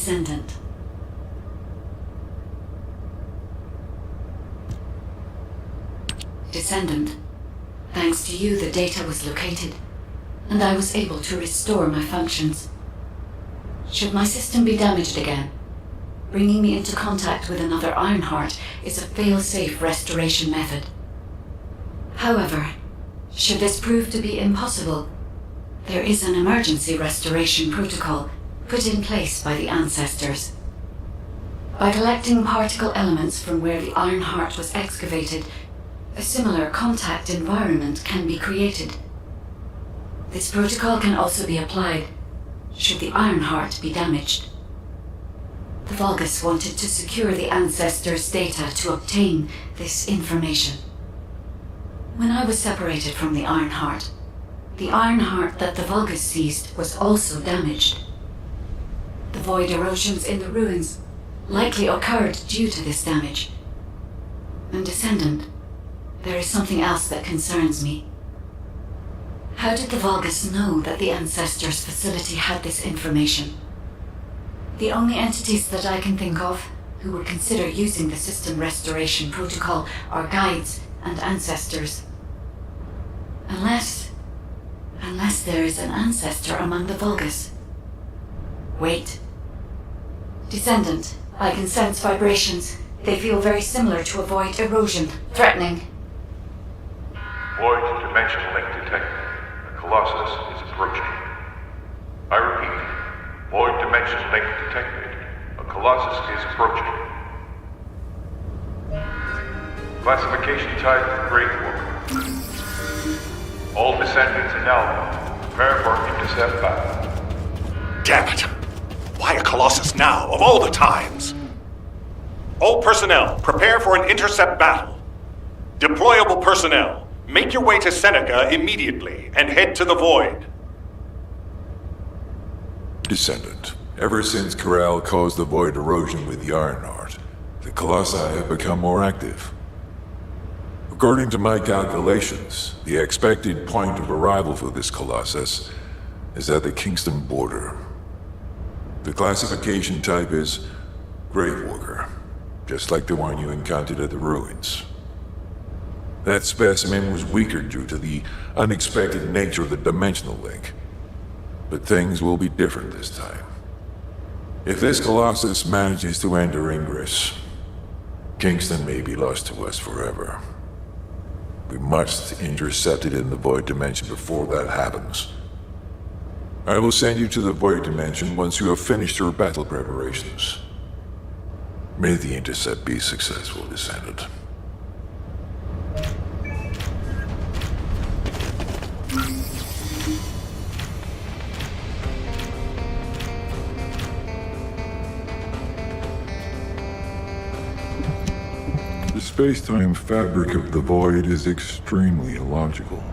Descendant. Descendant. Thanks to you, the data was located, and I was able to restore my functions. Should my system be damaged again, bringing me into contact with another Ironheart is a fail-safe restoration method. However, should this prove to be impossible, there is an emergency restoration protocol put in place by the ancestors. By collecting particle elements from where the Ironheart was excavated, a similar contact environment can be created. This protocol can also be applied should the Ironheart be damaged. The Vulgus wanted to secure the ancestors' data to obtain this information. When I was separated from the Ironheart that the Vulgus seized was also damaged. The void erosions in the ruins likely occurred due to this damage. And Descendant, there is something else that concerns me. How did the Vulgus know that the Ancestors' facility had this information? The only entities that I can think of who would consider using the system restoration protocol are guides and ancestors. Unless there is an ancestor among the Vulgus. Wait. Descendant, I can sense vibrations. They feel very similar to a void erosion, threatening. Void dimension link detected. The Colossus is approaching. I repeat, void dimension link detected. A Colossus is approaching. Classification type, Great Walker. All descendants in Alpha, prepare for intercept battle. Damn it! Why a Colossus now, of all the times? All personnel, prepare for an intercept battle. Deployable personnel, make your way to Seneca immediately and head to the Void. Descendant, ever since Corral caused the void erosion with the Ironheart, the Colossi have become more active. According to my calculations, the expected point of arrival for this Colossus is at the Kingston border. The classification type is Gravewalker, just like the one you encountered at the ruins. That specimen was weaker due to the unexpected nature of the dimensional link. But things will be different this time. If this Colossus manages to enter Ingress, Kingston may be lost to us forever. We must intercept it in the Void Dimension before that happens. I will send you to the Void Dimension once you have finished your battle preparations. May the intercept be successful, Descendant. The space-time fabric of the Void is extremely illogical.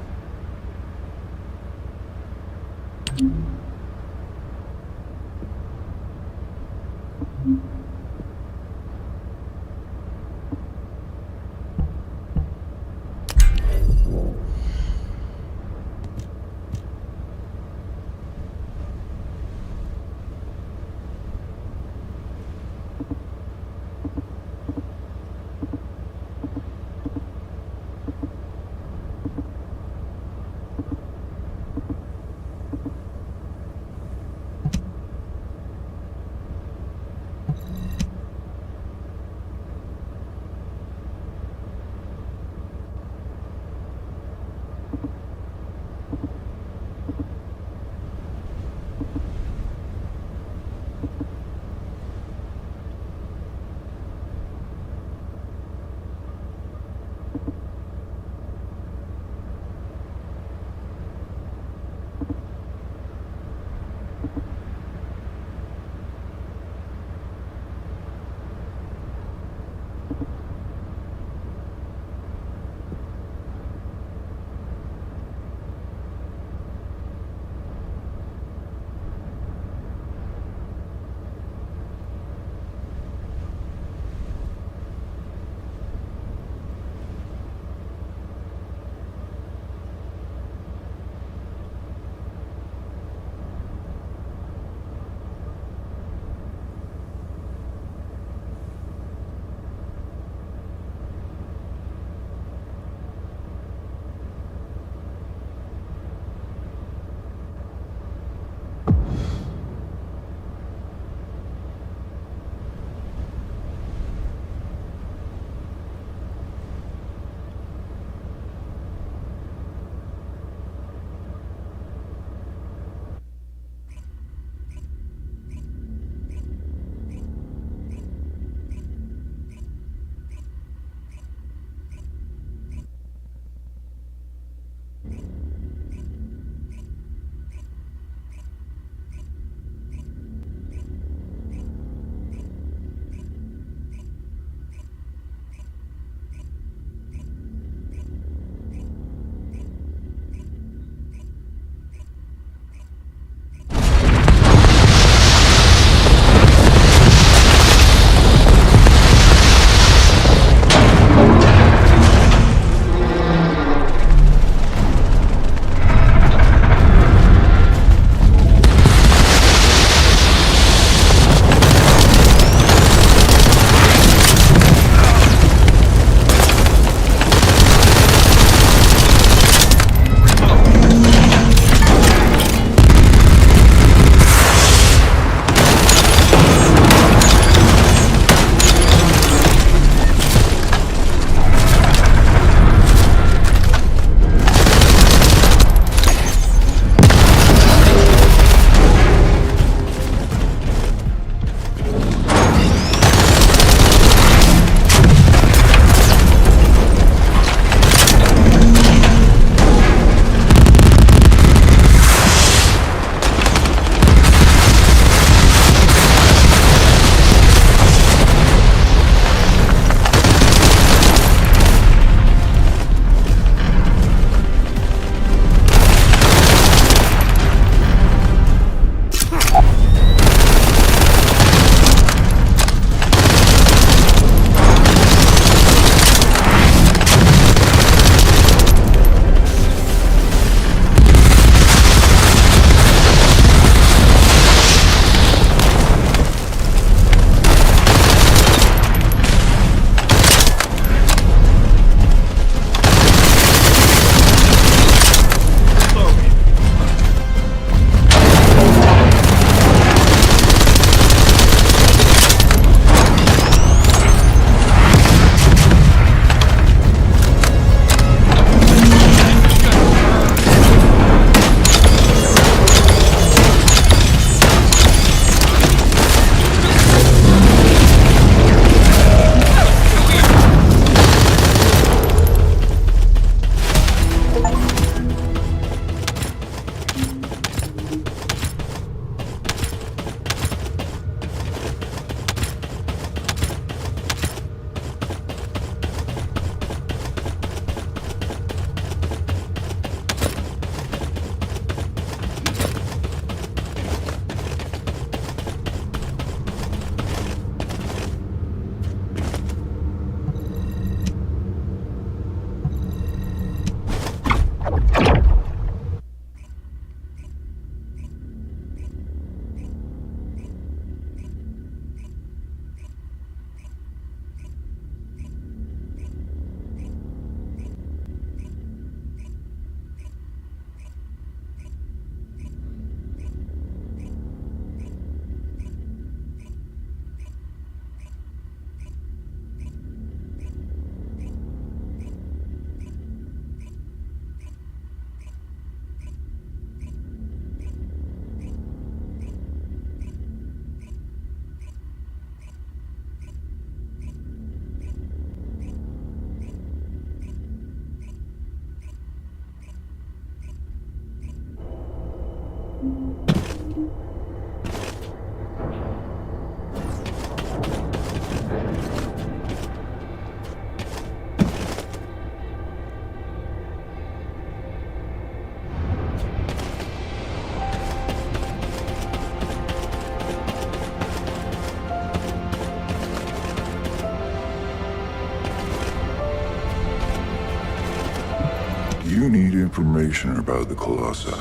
need information about the Colossi.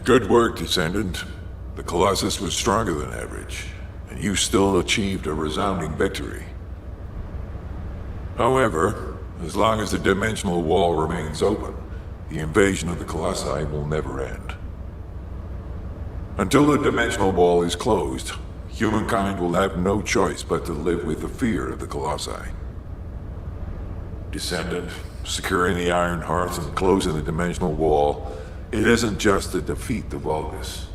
Good work, Descendant. The Colossus was stronger than average, and you still achieved a resounding victory. However, as long as the dimensional wall remains open, the invasion of the Colossi will never end. Until the dimensional wall is closed, humankind will have no choice but to live with the fear of the Colossi. Descendant, securing the Iron Hearts and closing the dimensional wall, it isn't just to defeat the Vulgus.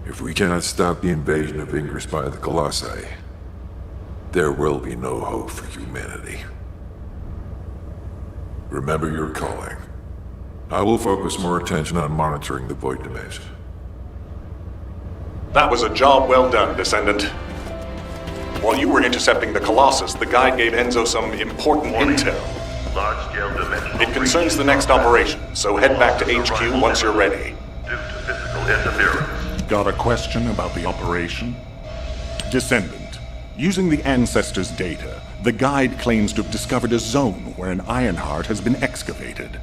If we cannot stop the invasion of Ingress by the Colossi, there will be no hope for humanity. Remember your calling. I will focus more attention on monitoring the Void Dimension. That was a job well done, Descendant. While you were intercepting the Colossus, the guide gave Enzo some important intel. Large-scale dimensional It concerns the next operation, so head back to HQ once you're ready. due to physical interference. Got a question about the operation? Descendant, using the Ancestors' data, the guide claims to have discovered a zone where an Ironheart has been excavated.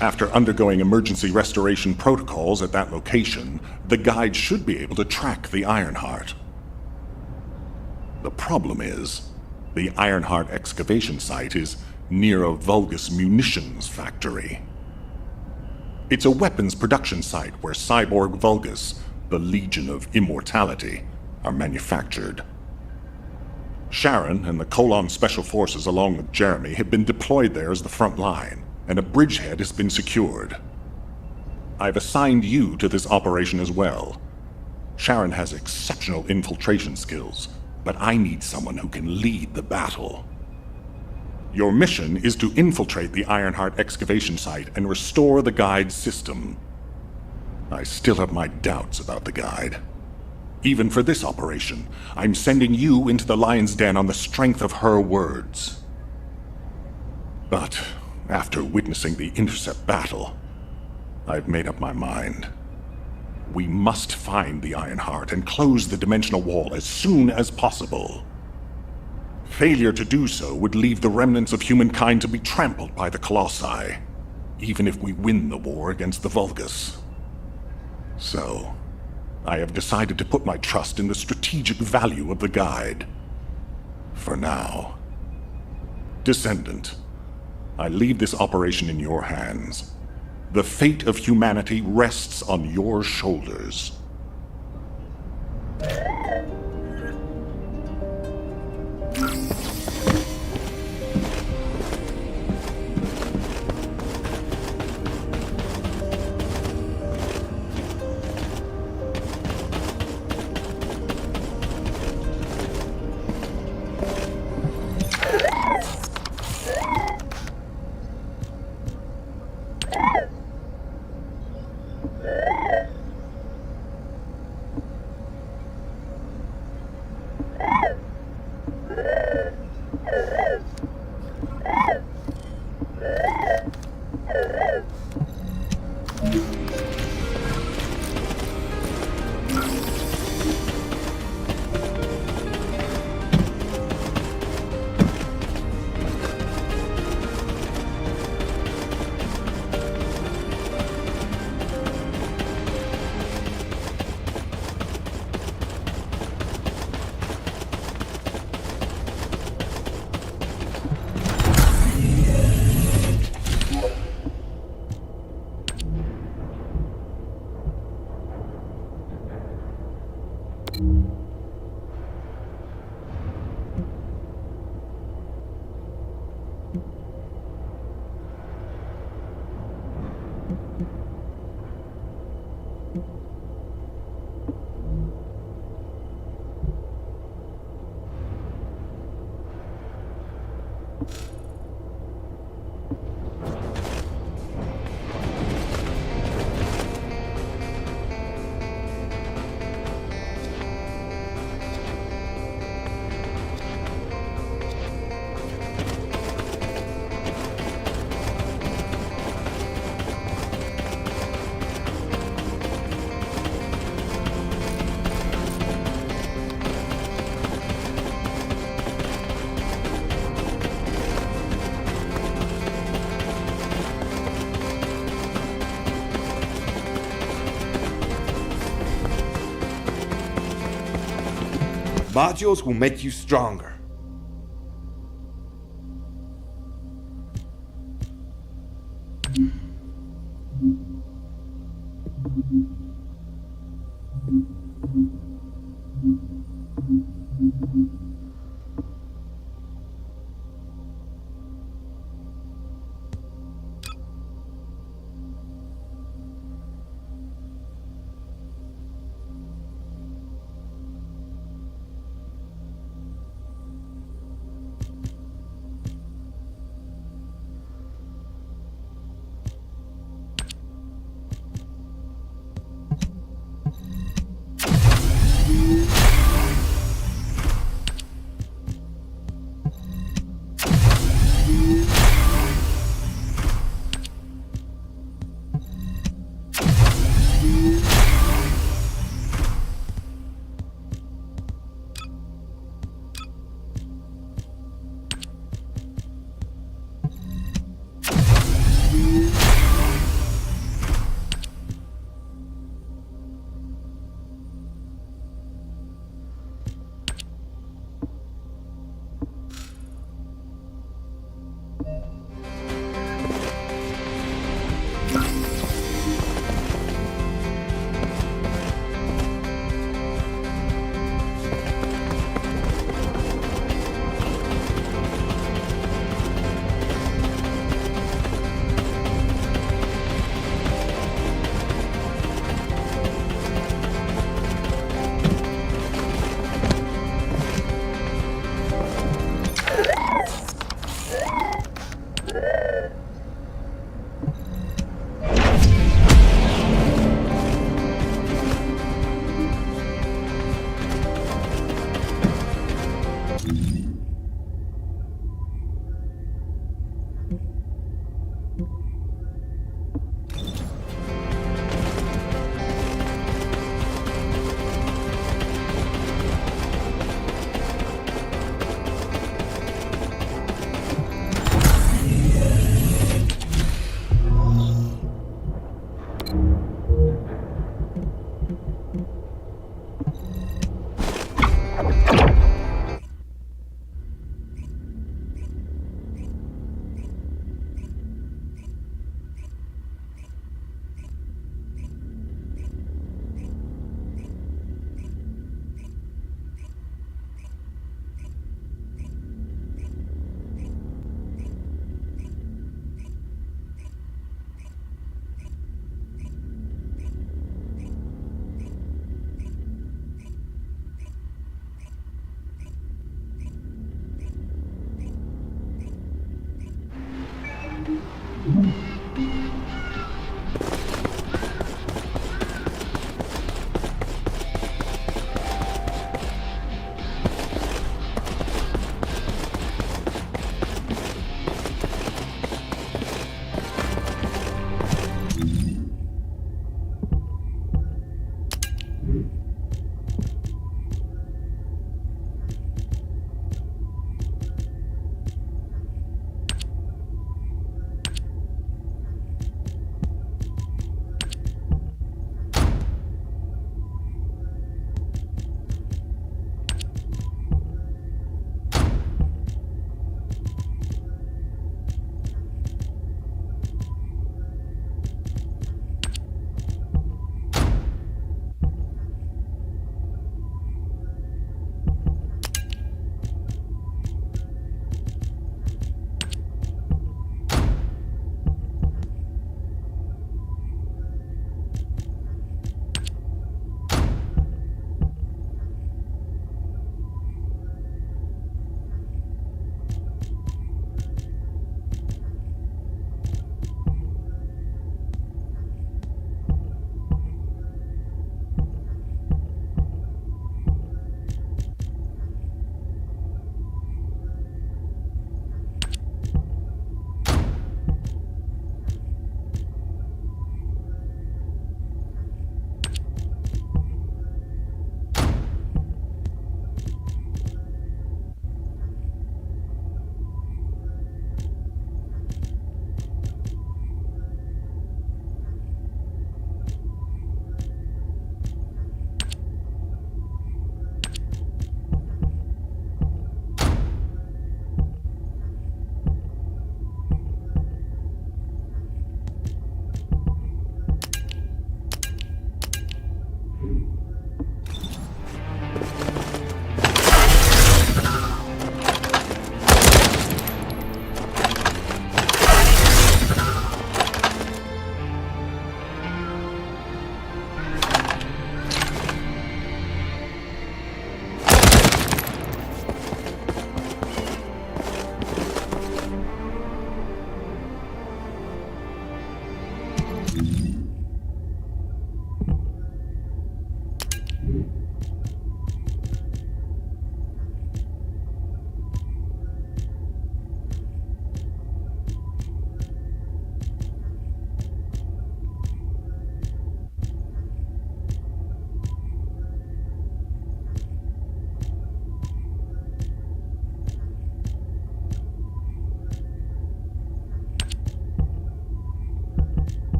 After undergoing emergency restoration protocols at that location, the guide should be able to track the Ironheart. The problem is, the Ironheart excavation site is near a Vulgus munitions factory. It's a weapons production site where cyborg Vulgus, the Legion of Immortality, are manufactured. Sharon and the Colon Special Forces along with Jeremy have been deployed there as the front line, and a bridgehead has been secured. I've assigned you to this operation as well. Sharon has exceptional infiltration skills, but I need someone who can lead the battle. Your mission is to infiltrate the Ironheart excavation site and restore the guide's system. I still have my doubts about the guide. Even for this operation, I'm sending you into the Lion's Den on the strength of her words. But after witnessing the intercept battle, I've made up my mind. We must find the Ironheart and close the dimensional wall as soon as possible. Failure to do so would leave the remnants of humankind to be trampled by the Colossi, even if we win the war against the Vulgus. So, I have decided to put my trust in the strategic value of the guide. For now. Descendant, I leave this operation in your hands. The fate of humanity rests on your shoulders. Modules will make you stronger.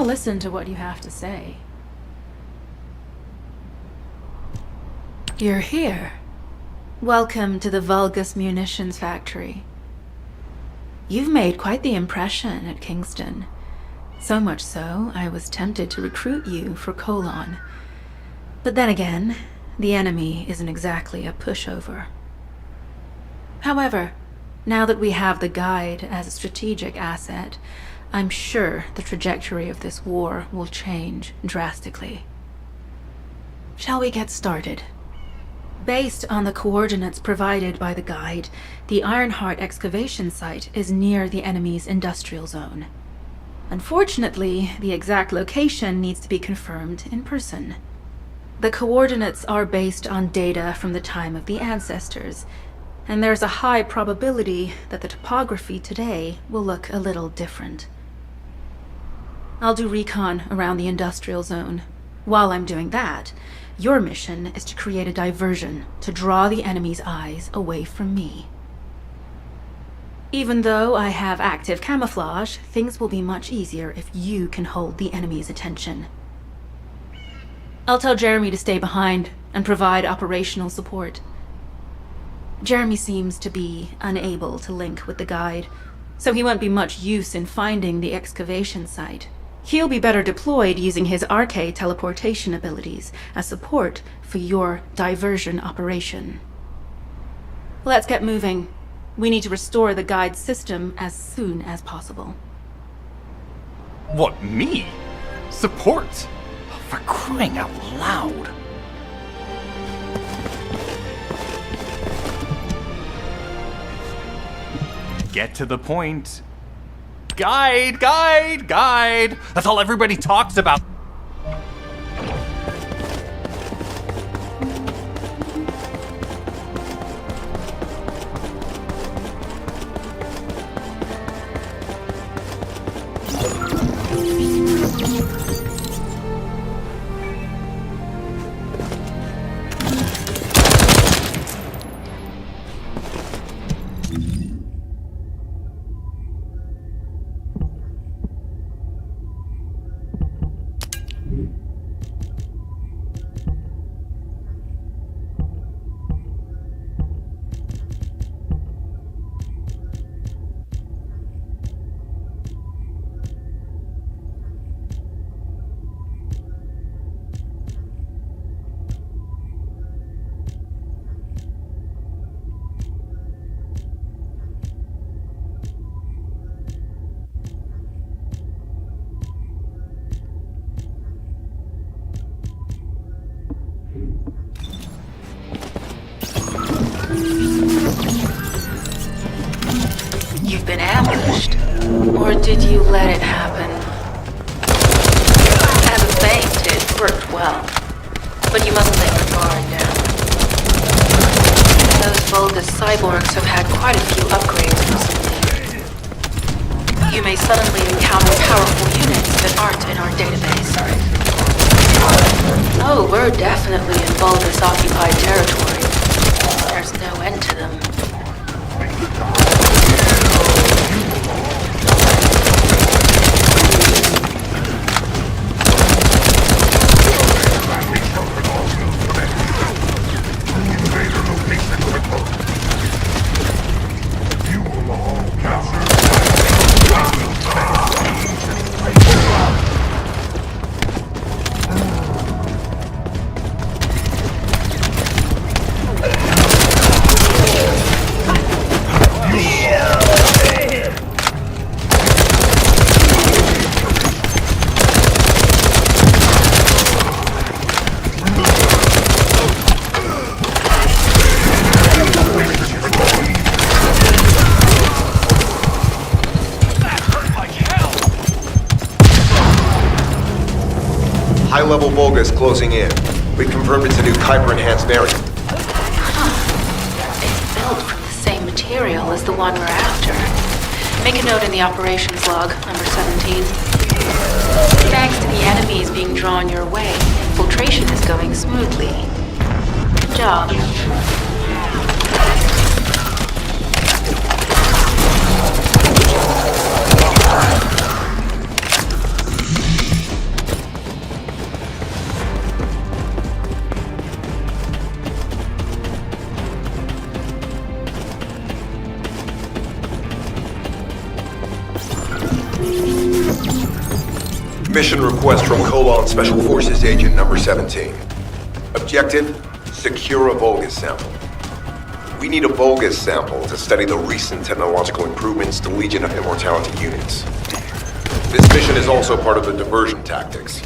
I'll listen to what you have to say. You're here. Welcome to the Vulgus Munitions Factory. You've made quite the impression at Kingston. So much so, I was tempted to recruit you for Colon. But then again, the enemy isn't exactly a pushover. However, now that we have the Guide as a strategic asset, I'm sure the trajectory of this war will change drastically. Shall we get started? Based on the coordinates provided by the Guide, the Ironheart excavation site is near the enemy's industrial zone. Unfortunately, the exact location needs to be confirmed in person. The coordinates are based on data from the time of the ancestors, and there's a high probability that the topography today will look a little different. I'll do recon around the industrial zone. While I'm doing that, your mission is to create a diversion to draw the enemy's eyes away from me. Even though I have active camouflage, things will be much easier if you can hold the enemy's attention. I'll tell Jeremy to stay behind and provide operational support. Jeremy seems to be unable to link with the Guide, so he won't be much use in finding the excavation site. He'll be better deployed using his RK teleportation abilities as support for your diversion operation. Let's get moving. We need to restore the Guide's system as soon as possible. What, me? Support? For crying out loud. Get to the point. Guide! That's all everybody talks about. You've been ambushed. Or did you let it happen? As a feint, it worked well. But you mustn't let your guard down. Those Vulgus cyborgs have had quite a few upgrades recently. You may suddenly encounter powerful units that aren't in our database. Oh, we're definitely in Vulgus-occupied territory. There's no end to them. High-level Vulgus closing in. We confirmed it's a new Kuiper-enhanced variant. It's built from the same material as the one we're after. Make a note in the operations log, number 17. Thanks to the enemies being drawn your way, infiltration is going smoothly. Good job. Mission request from Colon Special Forces Agent number 17. Objective, secure a Vulgus sample. We need a Vulgus sample to study the recent technological improvements to Legion of Immortality units. This mission is also part of the diversion tactics.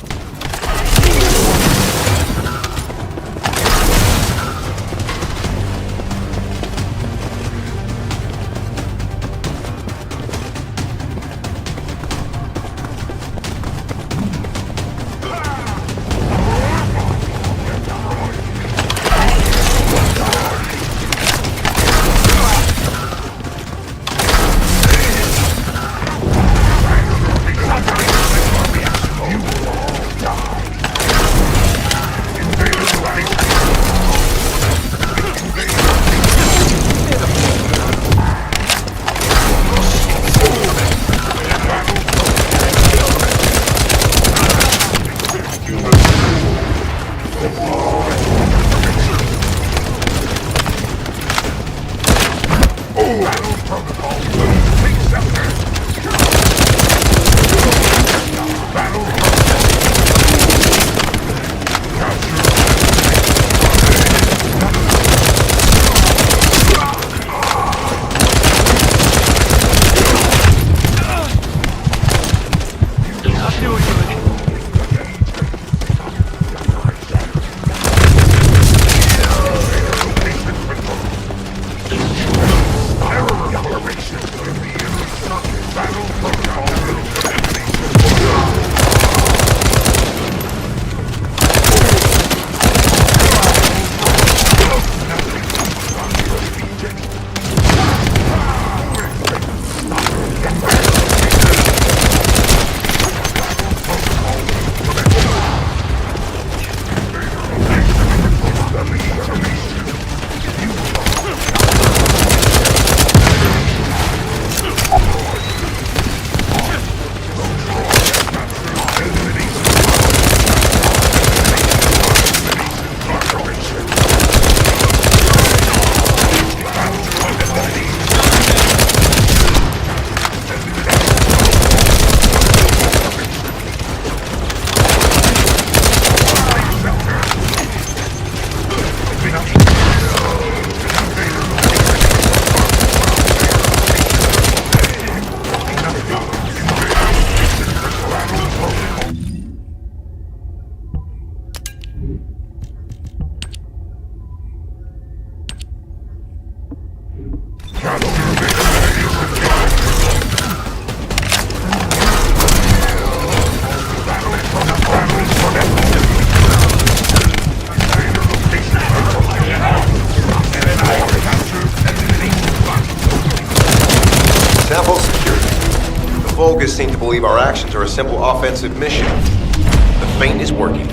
Vulgus seem to believe our actions are a simple offensive mission. The feint is working.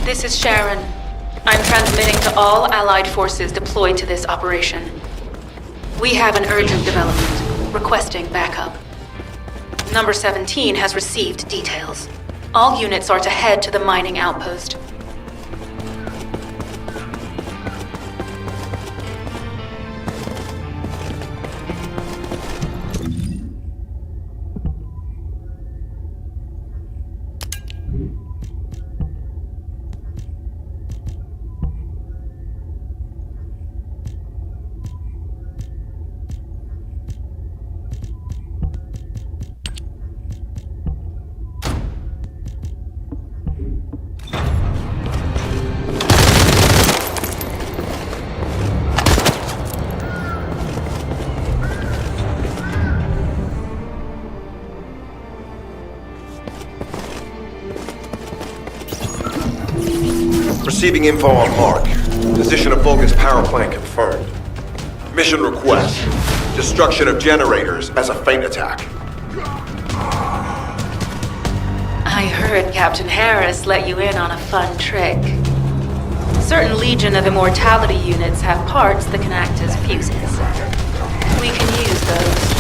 This is Sharon. I'm transmitting to all Allied forces deployed to this operation. We have an urgent development, requesting backup. Number 17 has received details. All units are to head to the mining outpost. Receiving info on Mark. Position of Vulgus power plant confirmed. Mission request. Destruction of generators as a feint attack. I heard Captain Harris let you in on a fun trick. Certain Legion of Immortality units have parts that can act as fuses. We can use those.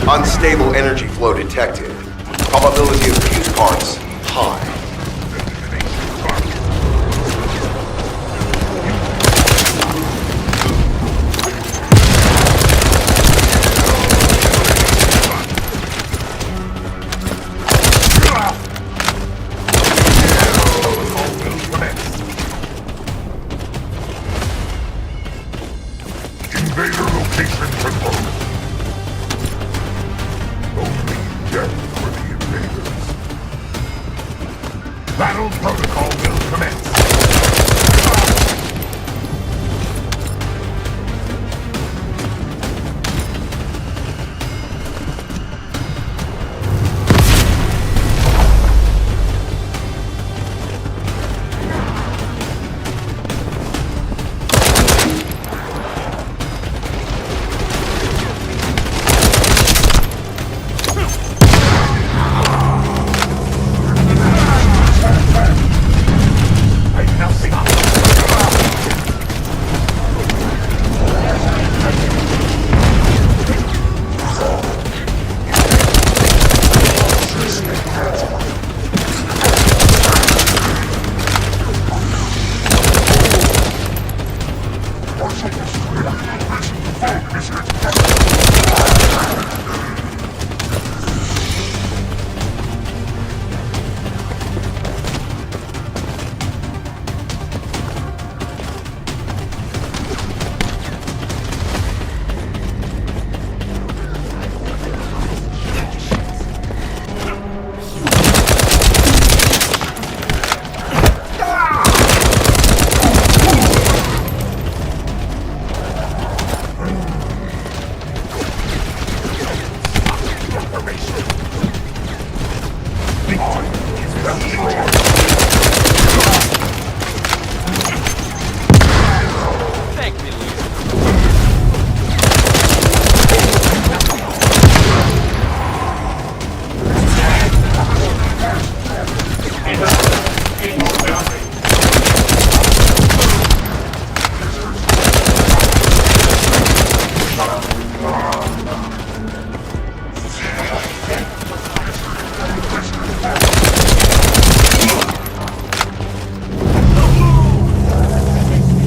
Unstable energy flow detected. Probability of fuse parts high. Invader location confirmed. Only death for the invaders. Battle protocol will commence.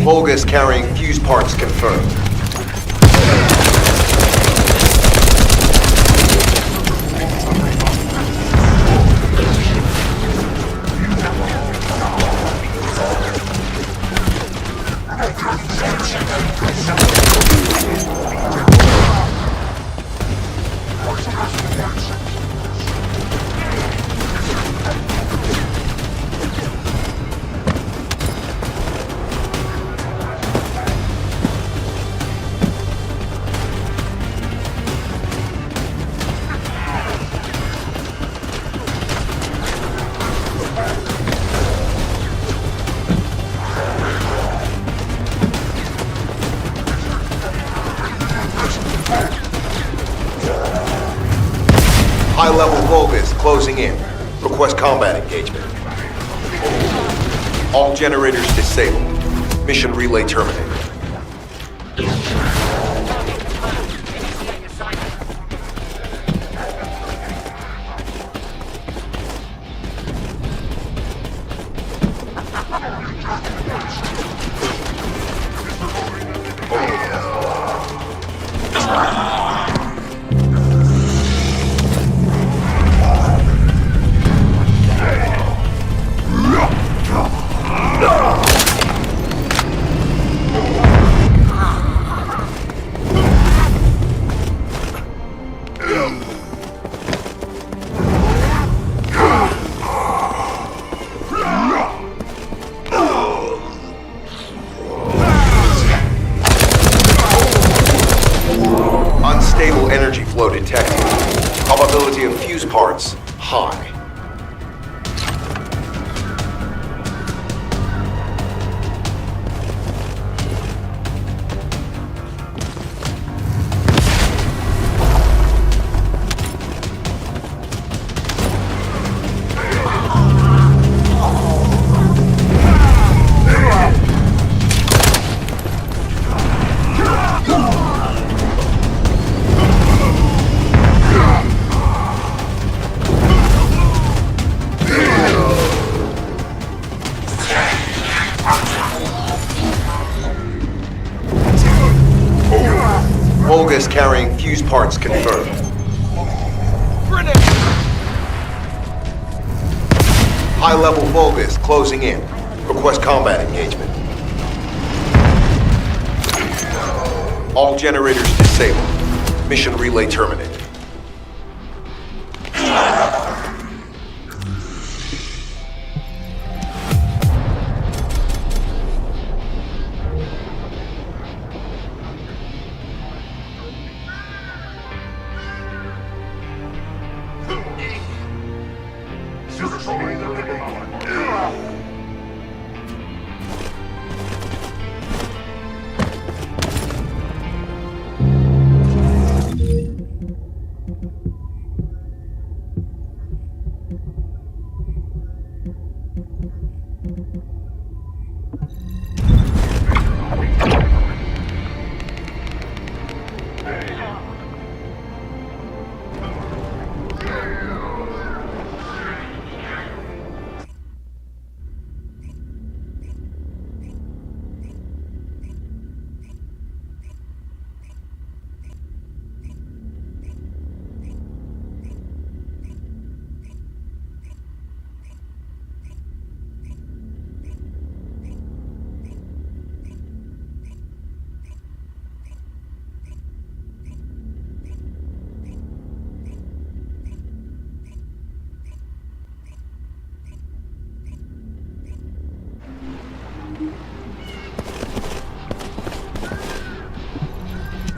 Volgus carrying fuse parts confirmed. High-level Volgus closing in. Request combat engagement. All generators disabled. Mission relay terminated. carrying fuse parts confirmed. High-level Vulgus closing in. Request combat engagement. All generators disabled. Mission relay terminated.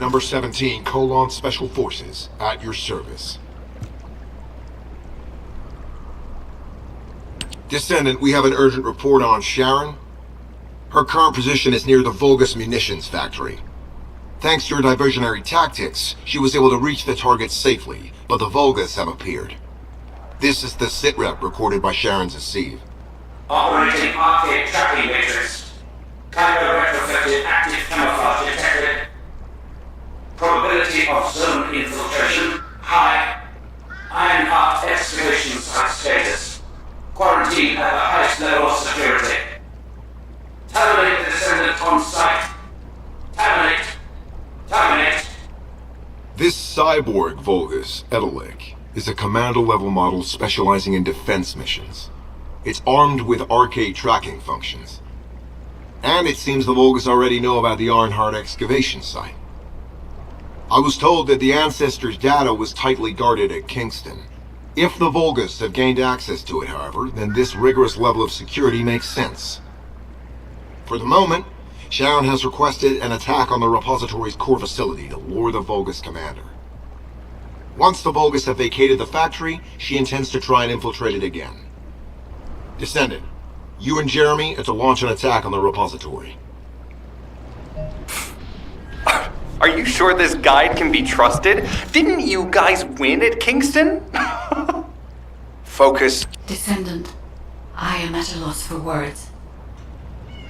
Number 17, Colon Special Forces, at your service. Descendant, we have an urgent report on Sharon. Her current position is near the Vulgus munitions factory. Thanks to your diversionary tactics, she was able to reach the target safely, but the Vulgus have appeared. This is the sitrep recorded by Sharon's Asive. Operating arcade tracking matrix. Kyber retrofitted active camouflage detected. Probability of zone infiltration high. Ironheart excavation site status. Quarantine at the highest level of security. Terminate the descendant on site. Terminate. Terminate. This cyborg Vulgus, Edelek, is a commando-level model specializing in defense missions. It's armed with arcade tracking functions. And it seems the Vulgus already know about the Ironheart excavation site. I was told that the Ancestors' data was tightly guarded at Kingston. If the Vulgus have gained access to it, however, then this rigorous level of security makes sense. For the moment, Sharon has requested an attack on the repository's core facility to lure the Vulgus commander. Once the Vulgus have vacated the factory, she intends to try and infiltrate it again. Descendant, you and Jeremy are to launch an attack on the repository. Are you sure this guide can be trusted? Didn't you guys win at Kingston? Focus. Descendant, I am at a loss for words.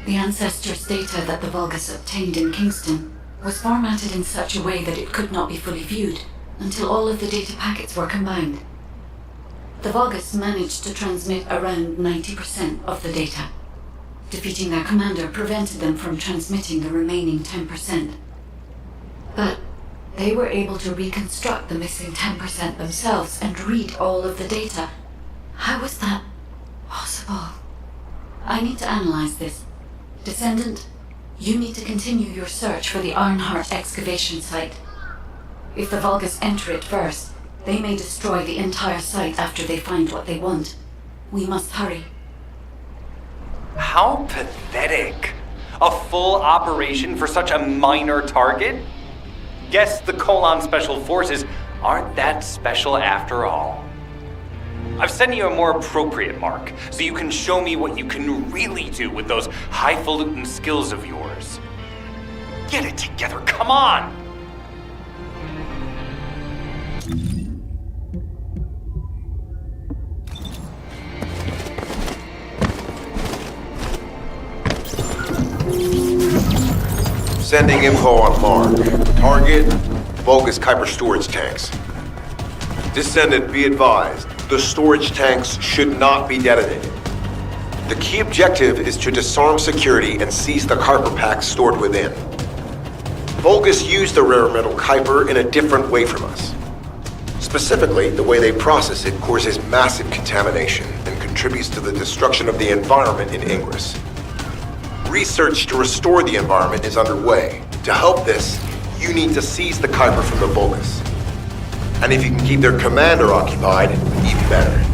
The Ancestors' data that the Vulgus obtained in Kingston was formatted in such a way that it could not be fully viewed until all of the data packets were combined. The Vulgus managed to transmit around 90% of the data. Defeating their commander prevented them from transmitting the remaining 10%. But they were able to reconstruct the missing 10% themselves and read all of the data. How was that possible? I need to analyze this. Descendant, you need to continue your search for the Ironheart excavation site. If the Vulgus enter it first, they may destroy the entire site after they find what they want. We must hurry. How pathetic. A full operation for such a minor target? Guess the Colon Special Forces aren't that special after all. I've sent you a more appropriate mark, so you can show me what you can really do with those highfalutin skills of yours. Get it together, come on! Sending info on mark. Target, Vulgus Kuiper storage tanks. Descendant, be advised, the storage tanks should not be detonated. The key objective is to disarm security and seize the Kuiper packs stored within. Vulgus use the rare metal Kuiper in a different way from us. Specifically, the way they process it causes massive contamination and contributes to the destruction of the environment in Ingress. Research to restore the environment is underway. To help this, you need to seize the Kuiper from the Vulgus. And if you can keep their commander occupied, even better.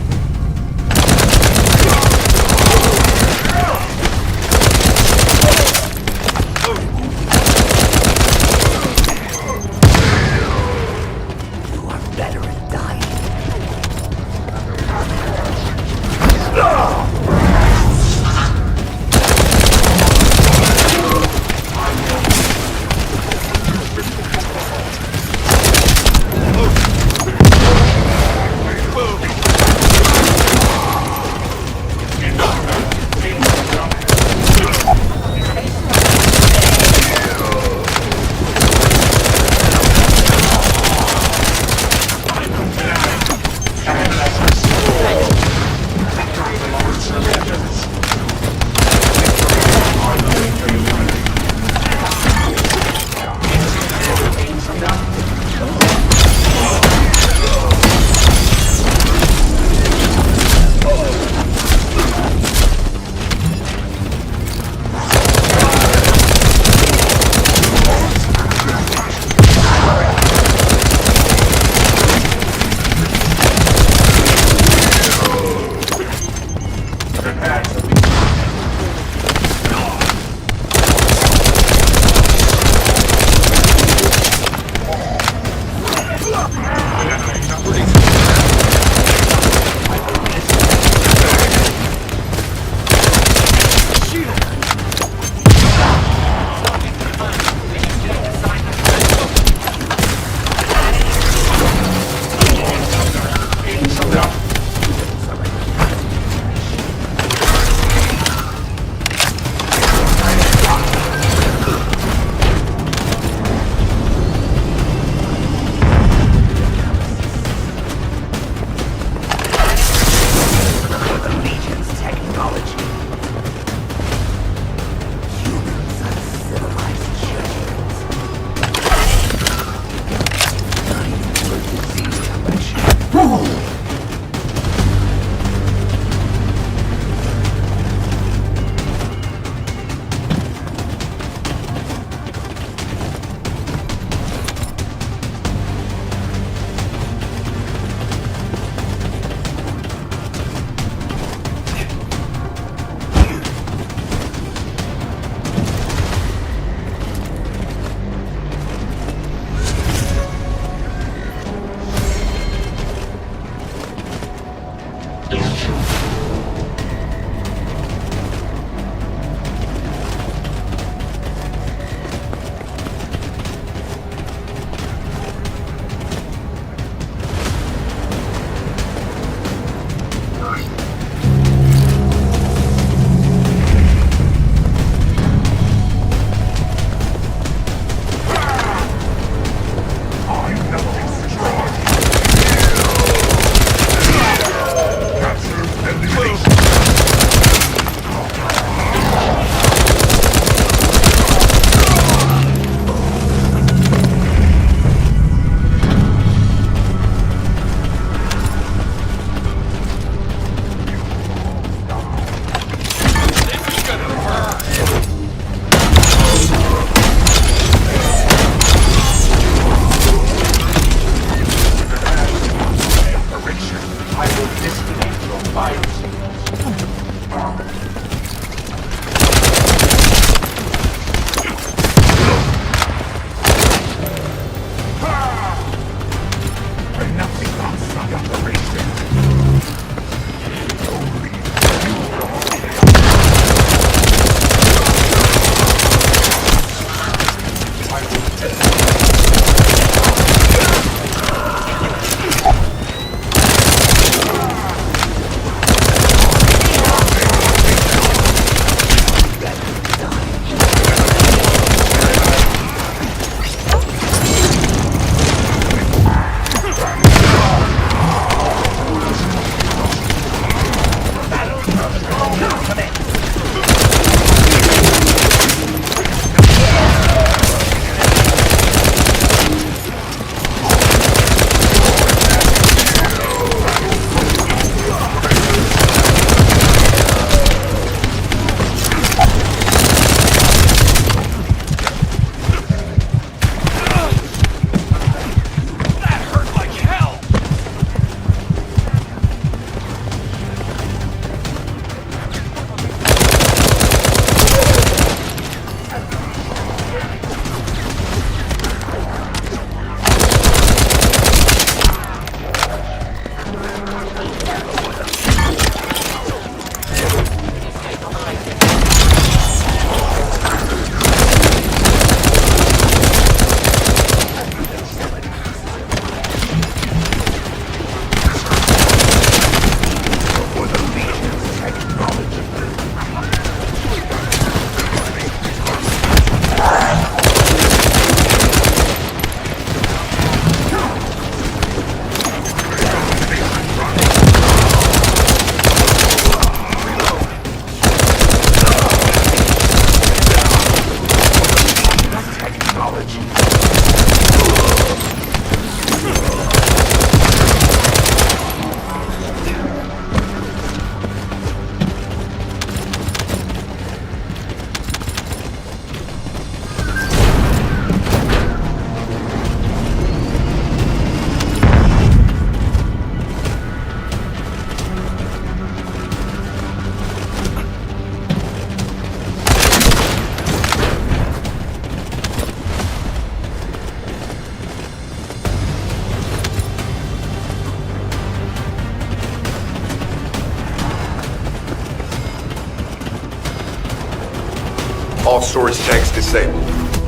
storage tanks disabled.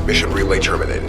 Mission relay terminated.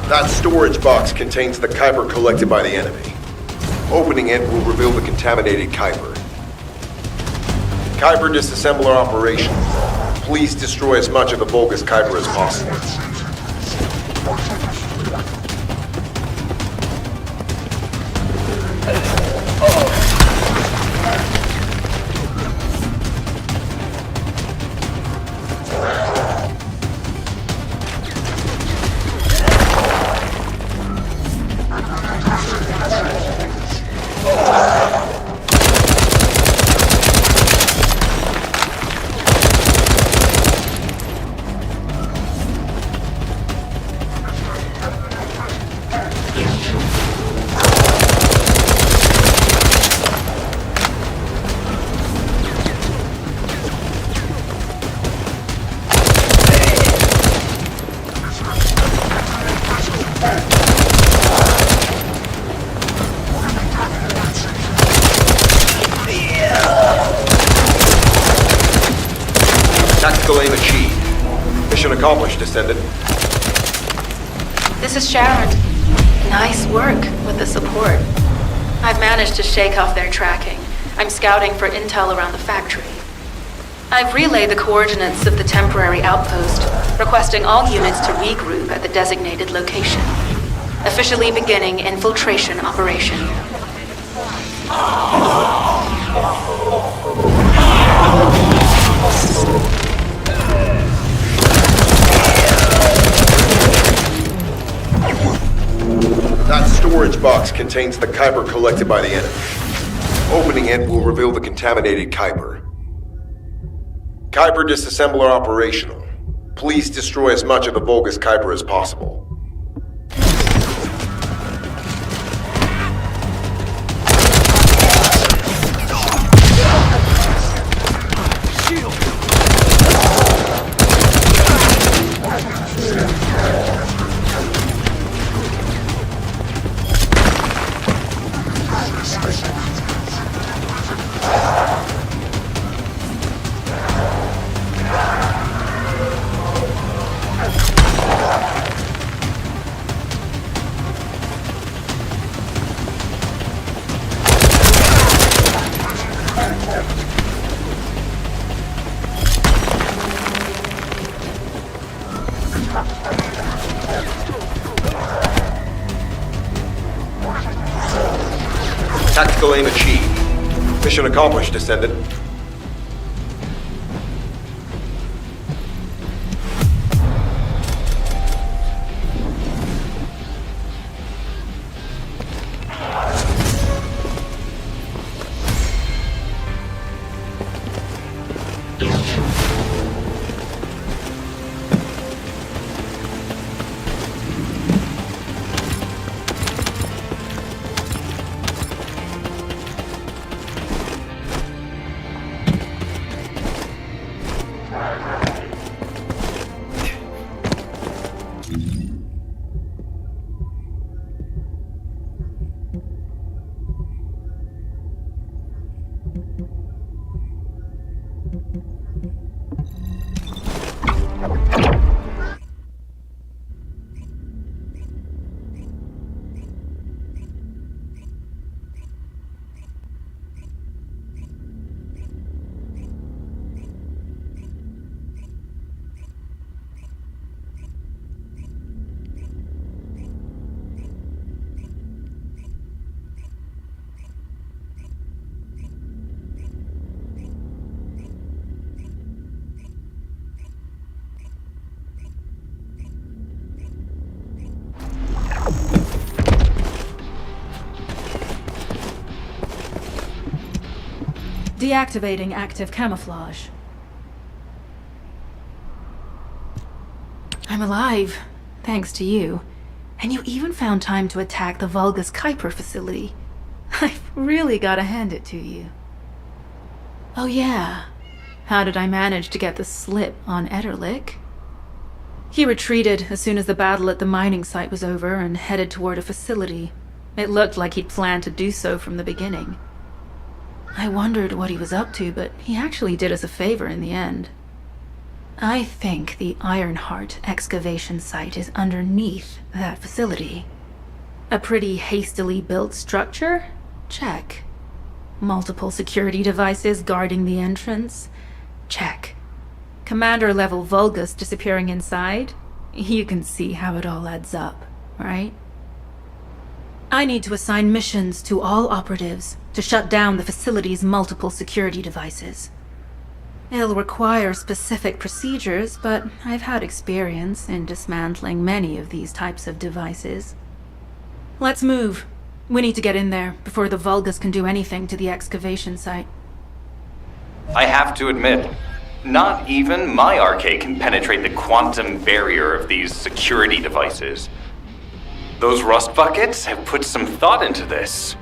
That storage box contains the Kuiper collected by the enemy. Opening it will reveal the contaminated Kuiper. Kuiper disassembler operation. Please destroy as much of the bogus Kuiper as possible. Tactical aim achieved. Mission accomplished, Descendant. This is Sharon. Nice work with the support. I've managed to shake off their tracking. I'm scouting for intel around the factory. I've relayed the coordinates of the temporary outpost, requesting all units to regroup at the designated location. Officially beginning infiltration operation. That storage box contains the Kuiper collected by the enemy. Opening it will reveal the contaminated Kuiper. Kuiper disassembler operational. Please destroy as much of the bogus Kuiper as possible. Tactical aim achieved. Mission accomplished, Descendant. Deactivating active camouflage. I'm alive, thanks to you. And you even found time to attack the Vulgus Kuiper facility. I've really gotta hand it to you. Oh yeah, how did I manage to get the slip on Ederlich? He retreated as soon as the battle at the mining site was over and headed toward a facility. It looked like he'd planned to do so from the beginning. I wondered what he was up to, but he actually did us a favor in the end. I think the Ironheart excavation site is underneath that facility. A pretty hastily built structure? Check. Multiple security devices guarding the entrance? Check. Commander-level Vulgus disappearing inside? You can see how it all adds up, right? I need to assign missions to all operatives to shut down the facility's multiple security devices. It'll require specific procedures, but I've had experience in dismantling many of these types of devices. Let's move. We need to get in there before the Vulgus can do anything to the excavation site. I have to admit, not even my arcade can penetrate the quantum barrier of these security devices. Those rust buckets have put some thought into this.